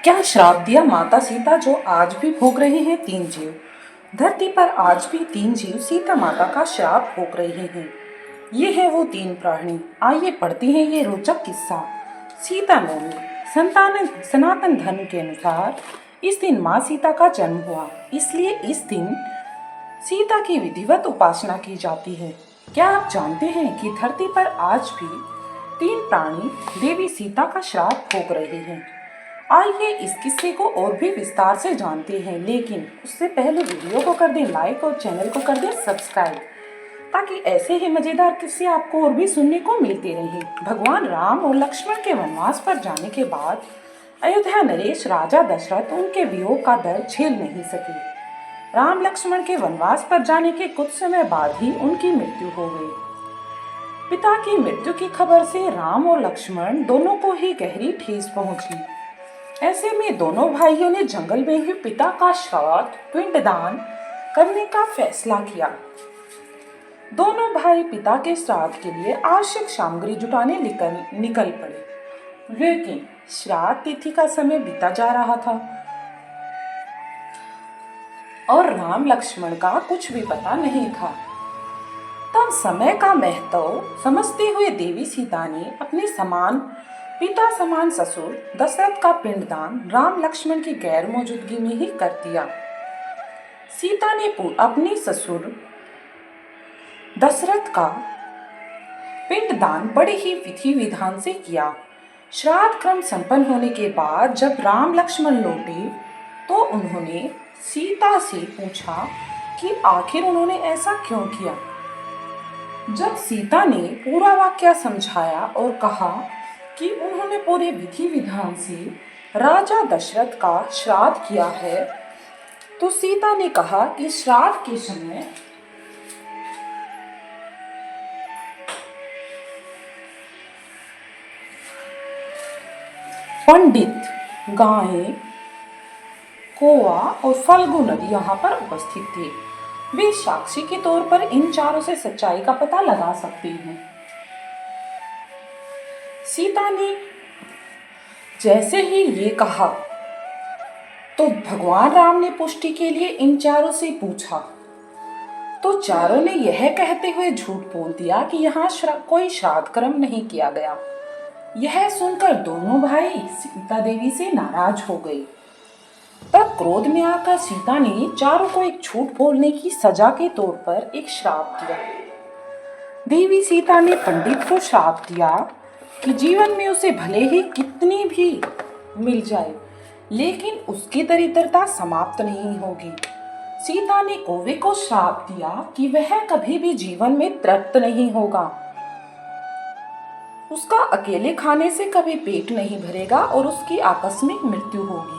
क्या श्राप दिया माता सीता जो आज भी भोग रहे हैं तीन जीव। धरती पर आज भी तीन जीव सीता माता का श्राप भोग रहे हैं। ये है वो तीन प्राणी। आइए पढ़ते हैं ये रोचक किस्सा। सीता नवमी। सनातन धर्म के अनुसार इस दिन माँ सीता का जन्म हुआ, इसलिए इस दिन सीता की विधिवत उपासना की जाती है। क्या आप जानते हैं कि धरती पर आज भी तीन प्राणी देवी सीता का श्राप भोग रहे हैं। आइए इस किस्से को और भी विस्तार से जानते हैं, लेकिन उससे पहले वीडियो को कर दें लाइक और चैनल को कर दें सब्सक्राइब, ताकि ऐसे ही मजेदार किस्से आपको और भी सुनने को मिलते रहें। भगवान राम और लक्ष्मण के वनवास पर जाने के बाद अयोध्या नरेश राजा दशरथ उनके वियोग का दर्द झेल नहीं सके। राम लक्ष्मण के वनवास पर जाने के कुछ समय बाद ही उनकी मृत्यु हो गई। पिता की मृत्यु की खबर से राम और लक्ष्मण दोनों को ही गहरी ठेस पहुंची। ऐसे में दोनों भाइयों ने जंगल में ही पिता का श्राद्ध पिंडदान करने का फैसला किया। दोनों भाई पिता के श्राद्ध के लिए आवश्यक सामग्री जुटाने निकल पड़े, लेकिन श्राद्ध तिथि का समय बीता जा रहा था और राम लक्ष्मण का कुछ भी पता नहीं था। तब समय का महत्व समझते हुए देवी सीता ने अपने पिता समान ससुर दशरथ का पिंडदान राम लक्ष्मण की गैर मौजूदगी में ही कर दिया। सीता ने अपने ससुर दशरथ का पिंडदान बड़े ही विधि विधान से किया। श्राद्ध क्रम संपन्न होने के बाद जब राम लक्ष्मण लौटे तो उन्होंने सीता से पूछा कि आखिर उन्होंने ऐसा क्यों किया। जब सीता ने पूरा वाक्य समझाया और कहा कि उन्होंने पूरे विधि विधान से राजा दशरथ का श्राद्ध किया है, तो सीता ने कहा कि श्राद्ध के समय पंडित, गायें, कौवा और फल्गु नदी यहाँ पर उपस्थित थे। वे साक्षी के तौर पर इन चारों से सच्चाई का पता लगा सकते हैं। सीता ने जैसे ही ये कहा तो भगवान राम ने पुष्टि के लिए इन चारों से पूछा, तो चारों ने यह कहते हुए झूठ बोल दिया कि यहाँ कोई श्राद्ध कर्म नहीं किया गया। यह सुनकर दोनों भाई सीता देवी से नाराज हो गए। तब क्रोध में आकर सीता ने चारों को एक झूठ बोलने की सजा के तौर पर एक श्राप दिया। देवी सीता ने पंडित को श्राप दिया कि जीवन में उसे भले ही कितनी भी मिल जाए, लेकिन उसकी दरिद्रता समाप्त नहीं होगी। सीता ने कौवे को श्राप दिया कि वह कभी भी जीवन में तृप्त नहीं होगा, उसका अकेले खाने से कभी पेट नहीं भरेगा और उसकी आकस्मिक मृत्यु होगी।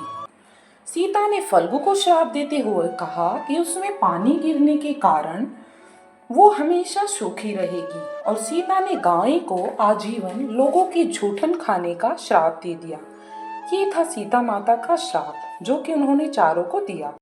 सीता ने फल्गु को श्राप देते हुए कहा कि उसमें पानी गिरने के कारण वो हमेशा सूखी रहेगी, और सीता ने गाय को आजीवन लोगों की जूठन खाने का श्राप दे दिया। ये था सीता माता का श्राप जो कि उन्होंने चारों को दिया।